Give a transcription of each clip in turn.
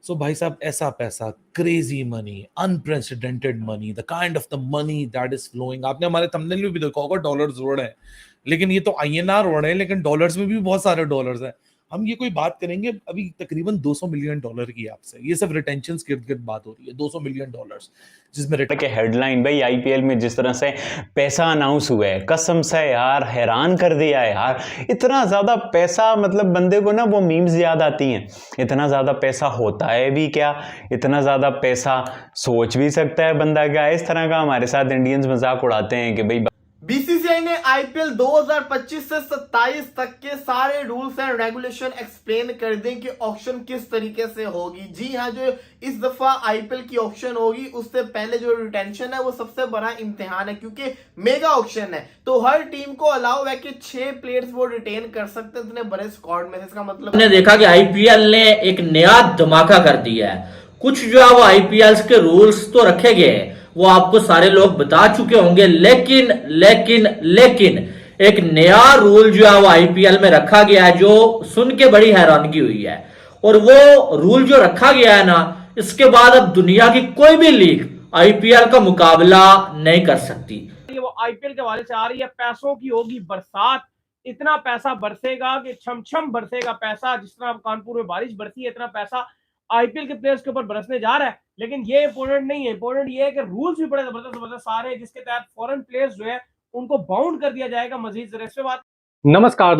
सो भाई साहब, ऐसा पैसा, crazy money, unprecedented money, the kind of the money that is flowing. आपने हमारे थंबनेल में भी देखा होगा, डॉलर्स उड़ रहे हैं, लेकिन ये तो आईएनआर उड़ रहे हैं, लेकिन डॉलर्स में भी बहुत सारे डॉलर्स हैं। हम ये कोई बात करेंगे अभी तकरीबन 200 मिलियन डॉलर की आपसे, ये सब रिटेंशन के इर्द गिर्द बात हो रही है, 200 मिलियन डॉलर्स, जिसमें के हेडलाइन भाई आईपीएल में जिस तरह से पैसा अनाउंस हुआ है, कसम से यार हैरान कर दिया है यार। इतना ज्यादा पैसा, मतलब बंदे को ना वो मीम्स याद आती हैं। इतना ज्यादा पैसा होता है भी क्या, इतना ज्यादा पैसा सोच भी सकता है बंदा क्या? इस तरह का हमारे साथ इंडियंस मजाक उड़ाते हैं कि भाई बीसीसीआई ने आईपीएल 2025 से 27 तक के सारे रूल्स एंड रेगुलेशन एक्सप्लेन कर दें कि ऑक्शन किस तरीके से होगी। जी हाँ, जो इस दफा आईपीएल की ऑक्शन होगी उससे पहले जो रिटेंशन है वो सबसे बड़ा इम्तिहान है, क्योंकि मेगा ऑक्शन है। तो हर टीम को अलाउ है कि 6 प्लेयर्स वो रिटेन कर सकते हैं इतने बड़े स्क्वाड में। इसका मतलब हमने देखा कि आईपीएल ने एक नया धमाका कर दिया है। कुछ जो है वो आईपीएल के रूल्स तो रखे गए हैं, वो आपको सारे लोग बता चुके होंगे, लेकिन लेकिन लेकिन एक नया रूल जो है वो आईपीएल में रखा गया है, जो सुन के बड़ी हैरानगी हुई है। और वो रूल जो रखा गया है ना, इसके बाद अब दुनिया की कोई भी लीग आईपीएल का मुकाबला नहीं कर सकती। ये वो आईपीएल के हवाले से आ रही है, पैसों की होगी बरसात। इतना पैसा बरसेगा कि छम बरसेगा पैसा, जिस तरह कानपुर में बारिश बरसी है, इतना पैसा आईपीएल के प्लेयर्स के ऊपर बरसने जा रहा है। लेकिन ये इंपॉर्टेंट नहीं है, इंपॉर्टेंट ये है कि रूल्स भी बड़े जबरदस्त सारे, जिसके तहत फॉरेन प्लेयर्स जो है उनको बाउंड कर दिया जाएगा मजीद। इस पे बात नमस्कार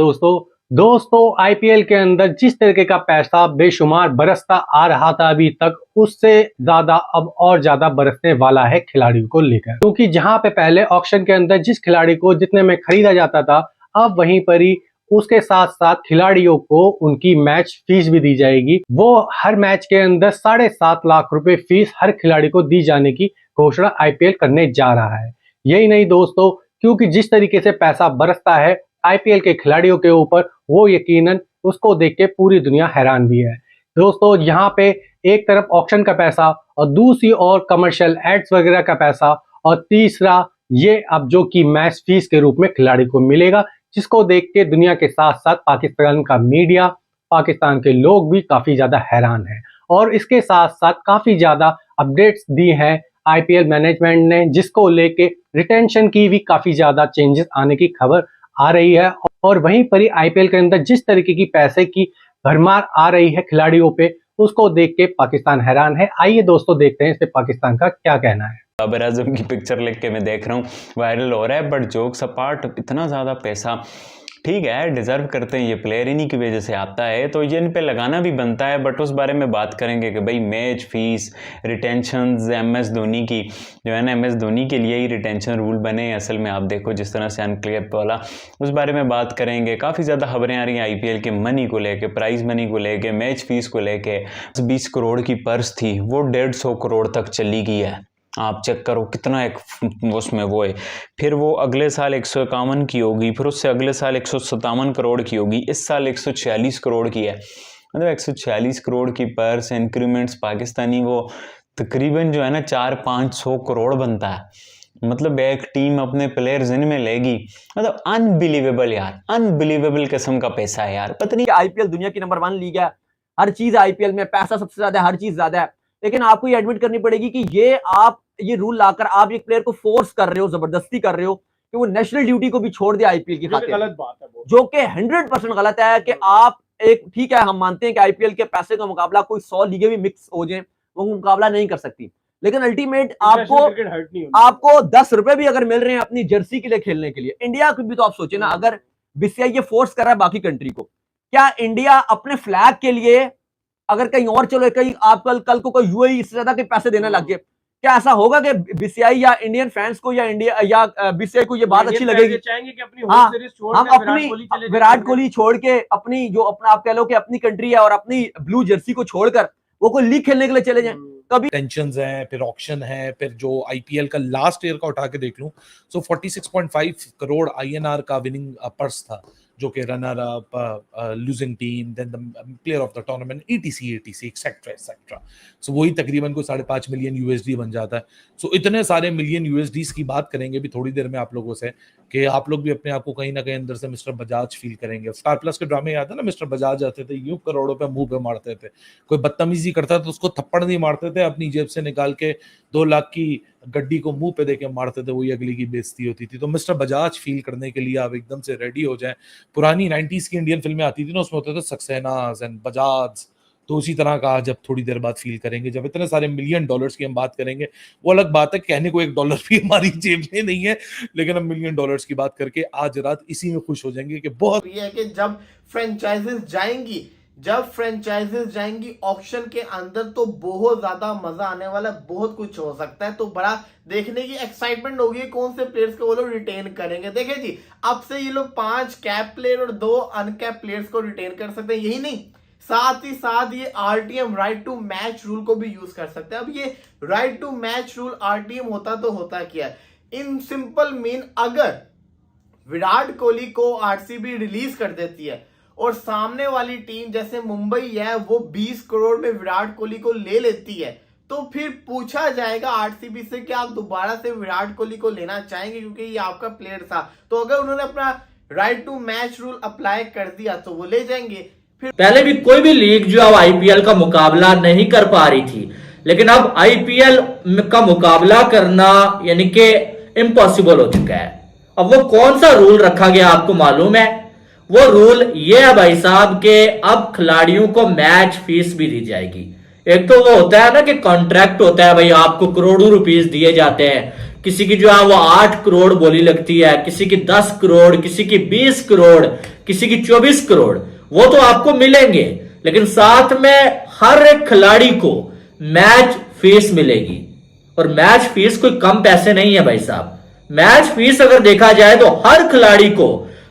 दोस्तों आईपीएल के अंदर जिस तरीके का पैसा बेशुमार बरसता आ रहा था अभी तक, उससे ज्यादा अब और ज्यादा बरसने वाला है खिलाड़ियों को लेकर। क्योंकि जहां पे पहले ऑक्शन के अंदर जिस खिलाड़ी को जितने में खरीदा जाता था, अब वहीं पर ही उसके साथ साथ खिलाड़ियों को उनकी मैच फीस भी दी जाएगी। वो हर मैच के अंदर 7.5 लाख रुपए फीस हर खिलाड़ी को दी जाने की घोषणा आईपीएल करने जा रहा है। यही नहीं दोस्तों, क्योंकि जिस तरीके से पैसा बरसता है आईपीएल के खिलाड़ियों के ऊपर, वो यकीनन उसको देख के पूरी दुनिया हैरान भी है। दोस्तों यहाँ पे एक तरफ ऑक्शन का पैसा और दूसरी ओर कमर्शियल एड्स वगैरह का पैसा, और तीसरा ये अब जो कि मैच फीस के रूप में खिलाड़ी को मिलेगा, जिसको देख के दुनिया के साथ साथ पाकिस्तान का मीडिया, पाकिस्तान के लोग भी काफी ज्यादा हैरान हैं। और इसके साथ साथ काफी ज्यादा अपडेट्स दी हैं आईपीएल मैनेजमेंट ने, जिसको लेके रिटेंशन की भी काफी ज्यादा चेंजेस आने की खबर आ रही है। और वहीं पर ही आईपीएल के अंदर जिस तरीके की पैसे की भरमार आ रही है खिलाड़ियों पे, उसको देख के पाकिस्तान हैरान है। आइए दोस्तों देखते हैं इस पे पाकिस्तान का क्या कहना है। बाबर आजम की पिक्चर लिख के मैं देख रहा हूँ वायरल हो रहा है, बट जोक्स अपार्ट, इतना ज़्यादा पैसा ठीक है, डिजर्व करते हैं ये प्लेयर, इन्हीं की वजह से आता है, तो ये इन पे लगाना भी बनता है। बट उस बारे में बात करेंगे कि भाई match fees, retention, MS Dhoni की जो है ना, एमएस धोनी के लिए ही रिटेंशन रूल बने हैं असल में। आप देखो जिस तरह से अनक्लियर वाला, उस बारे में बात करेंगे। काफ़ी ज़्यादा खबरें आ रही हैं आईपीएल के मनी को लेके, प्राइज मनी को लेके, मैच फीस को लेके। 20 करोड़ की पर्स थी, वो 150 करोड़ तक चली गई है। आप चेक करो कितना एक उसमें वो है। फिर वो अगले साल 151 की होगी, फिर उससे अगले साल 157 करोड़ की होगी, इस साल 146 करोड़ की है। मतलब 146 करोड़ की पर्स इंक्रीमेंट्स पाकिस्तानी वो तकरीबन जो है ना 400-500 करोड़ बनता है। मतलब एक टीम अपने प्लेयर्स इनमें लेगी, मतलब अनबिलीवेबल यार, अनबिलीवेबल किस्म का पैसा है यार। पता नहीं, आईपीएल दुनिया की नंबर 1 लीग है, हर चीज आईपीएल में पैसा सबसे ज्यादा है, हर चीज ज्यादा है। लेकिन आपको ये एडमिट करनी पड़ेगी कि ये रूल लाकर आप एक प्लेयर को फोर्स कर रहे हो, जबरदस्ती कर रहे हो कि वो नेशनल ड्यूटी को भी छोड़ दे आईपीएल की खातिर। गलत बात है वो, जो कि 100% गलत है। कि आप एक, ठीक है हम मानते हैं कि आईपीएल के पैसे का मुकाबला कोई 100 लीगें भी मिक्स हो जाए, वो मुकाबला नहीं कर सकती, लेकिन अल्टीमेट आपको 10 रुपए भी अगर मिल रहे हैं अपनी जर्सी के लिए खेलने के लिए, इंडिया को भी तो आप सोचे ना, अगर बीसीसीआई ये फोर्स कर रहा है बाकी कंट्री को, क्या इंडिया अपने फ्लैग के लिए अगर कहीं और चलो, कहीं आप कल को कोई यूएई इससे ज्यादा के पैसे देने लग गए, क्या ऐसा होगा कि बीसीसीआई या इंडियन फैंस को या इंडिया या बीसीसीआई को ये बात अच्छी लगेगी? हाँ, हम अपनी विराट कोहली छोड़ के, अपनी जो अपना आप कह लो कि अपनी कंट्री है और अपनी ब्लू जर्सी को छोड़कर वो कोई लीग खेलने के लिए चले जाएं, कभी टेंशंस हैं, फिर ऑक्शन है, फिर जो आईपीएल का लास्ट ईयर का उठा के देख लूं, सो 46.5 करोड़ आईएनआर का विनिंग पर्स था, जो कि runner up, losing team, then the player of the tournament, etc et cetera et cetera. So वही तकरीबन कोई 5.5 मिलियन यूएसडी बन जाता है। सो इतने सारे मिलियन यूएसडीज की बात करेंगे भी थोड़ी देर में आप लोगों से कि आप लोग भी अपने आप को कहीं ना कहीं अंदर से मिस्टर बजाज फील करेंगे। स्टार प्लस के ड्रामे याद है ना, मिस्टर बजाज आते थे, यूं करोड़ों पे मुंह पे मारते थे, कोई बदतमीजी करता था तो उसको थप्पड़ नहीं मारते थे, अपनी जेब से निकाल के 2 लाख की गड्डी को मुंह पे देके मारते थे, वही अगली की बेइज्जती होती थी। तो मिस्टर बजाज फील करने के लिए आप एकदम से रेडी हो जाएं। पुरानी 90s की इंडियन फिल्में आती थी ना, उसमें होते थे सक्सेनाज एंड बजाज, तो उसी तरह का आज अब थोड़ी देर बाद फील करेंगे जब इतने सारे $1 मिलियन की हम बात करेंगे। वो अलग बात है, कहने को $1 भी हमारी जेब में नहीं है, लेकिन हम $1 मिलियन की बात करके आज रात इसी में खुश हो जाएंगे कि बहुत ये है कि जब फ्रेंचाइजेस जाएंगी ऑक्शन के अंदर तो बहुत ज्यादा मजा आने वाला है, बहुत कुछ हो सकता है। तो बड़ा देखने की एक्साइटमेंट होगी कौन से प्लेयर्स को वो लोग रिटेन करेंगे। देखिए जी, अब से ये लोग 5 कैप प्लेयर और 2 अनकैप प्लेयर्स को रिटेन कर सकते हैं। यही नहीं, साथ ही साथ ये RTM right to match rule को भी यूज कर सकते हैं। अब ये right to match rule RTM होता तो होता क्या है, इन सिंपल मीन अगर विराट कोहली को आरसीबी रिलीज कर देती है और सामने वाली टीम जैसे मुंबई है वो 20 करोड़ में विराट कोहली को ले लेती है, तो फिर पूछा जाएगा आरसीबी से कि आप दोबारा से विराट कोहली को लेना चाहेंगे क्योंकि ये आपका प्लेयर था। तो अगर उन्होंने अपना right to match rule apply कर दिया तो वो ले जाएंगे। पहले भी कोई भी लीग जो है आईपीएल का मुकाबला नहीं कर पा रही थी, लेकिन अब आईपीएल का मुकाबला करना यानी कि इम्पॉसिबल हो चुका है। अब वो कौन सा रूल रखा गया आपको मालूम है? वो रूल ये है भाई साहब के अब खिलाड़ियों को मैच फीस भी दी जाएगी। एक तो वो होता है ना कि कॉन्ट्रैक्ट होता है भाई, आपको करोड़ों रुपीस दिए जाते हैं, किसी की जो है वो 8 करोड़ बोली लगती है, किसी की 10 करोड़, किसी की 20 करोड़, किसी की 24 करोड़, वो तो आपको मिलेंगे, लेकिन साथ में हर एक खिलाड़ी को मैच फीस मिलेगी। और मैच फीस कोई कम पैसे नहीं है भाई साहब। मैच फीस अगर देखा जाए तो हर खिलाड़ी को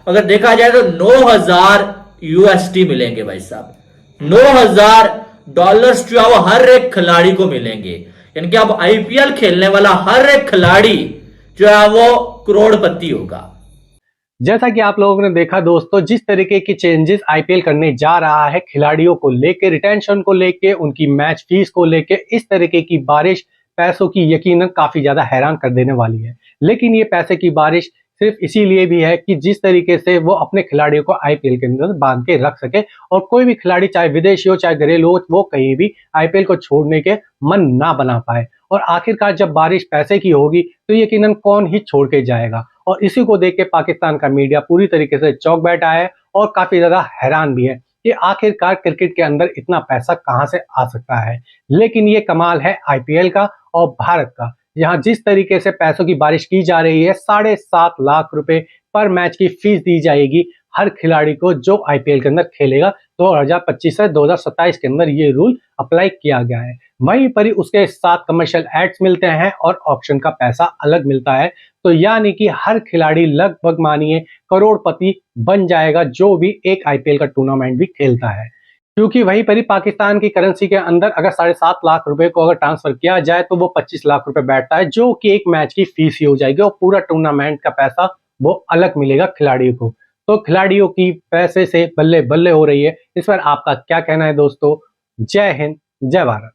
अगर देखा जाए तो $9,000 मिलेंगे भाई साहब। $9,000 जो है वो हर एक खिलाड़ी को मिलेंगे। यानी कि अब आईपीएल खेलने वाला हर एक खिलाड़ी जो है वो करोड़पति होगा। जैसा कि आप लोगों ने देखा दोस्तों, जिस तरीके की चेंजेस आईपीएल करने जा रहा है खिलाड़ियों को लेके, रिटेंशन को लेके, उनकी मैच फीस को लेके, इस तरीके की बारिश पैसों की यकीनन काफी ज्यादा हैरान कर देने वाली है। लेकिन ये पैसे की बारिश सिर्फ इसीलिए भी है कि जिस तरीके से वो अपने खिलाड़ियों को आईपीएल के अंदर बांध के रख सके और कोई भी खिलाड़ी चाहे विदेशी हो चाहे घरेलू हो, वो कहीं भी आईपीएल को छोड़ने के मन ना बना पाए। और आखिरकार जब बारिश पैसे की होगी तो यकीनन कौन ही छोड़ के जाएगा। और इसी को देख के पाकिस्तान का मीडिया पूरी तरीके से चौंक बैठा है और काफी ज्यादा हैरान भी है कि आखिरकार क्रिकेट के अंदर इतना पैसा कहां से आ सकता है। लेकिन ये कमाल है आईपीएल का और भारत का, यहाँ जिस तरीके से पैसों की बारिश की जा रही है, 7.5 लाख रुपए पर मैच की फीस दी जाएगी हर खिलाड़ी को जो आईपीएल के अंदर खेलेगा। 2025 से 2027 के अंदर ये रूल अप्लाई किया गया है। वहीं पर ही उसके साथ कमर्शियल एड्स मिलते हैं और ऑप्शन का पैसा अलग मिलता है। तो यानी कि हर खिलाड़ी लगभग मानिए करोड़पति बन जाएगा जो भी एक आईपीएल का टूर्नामेंट भी खेलता है। क्योंकि वहीं पर ही पाकिस्तान की करेंसी के अंदर अगर 7.5 लाख रुपए को अगर ट्रांसफर किया जाए तो वो 25 लाख रुपए बैठता है, जो कि एक मैच की फीस ही हो जाएगी और पूरा टूर्नामेंट का पैसा वो अलग मिलेगा खिलाड़ियों को। तो खिलाड़ियों की पैसे से बल्ले बल्ले हो रही है। इस पर आपका क्या कहना है दोस्तों? जय हिंद, जय भारत।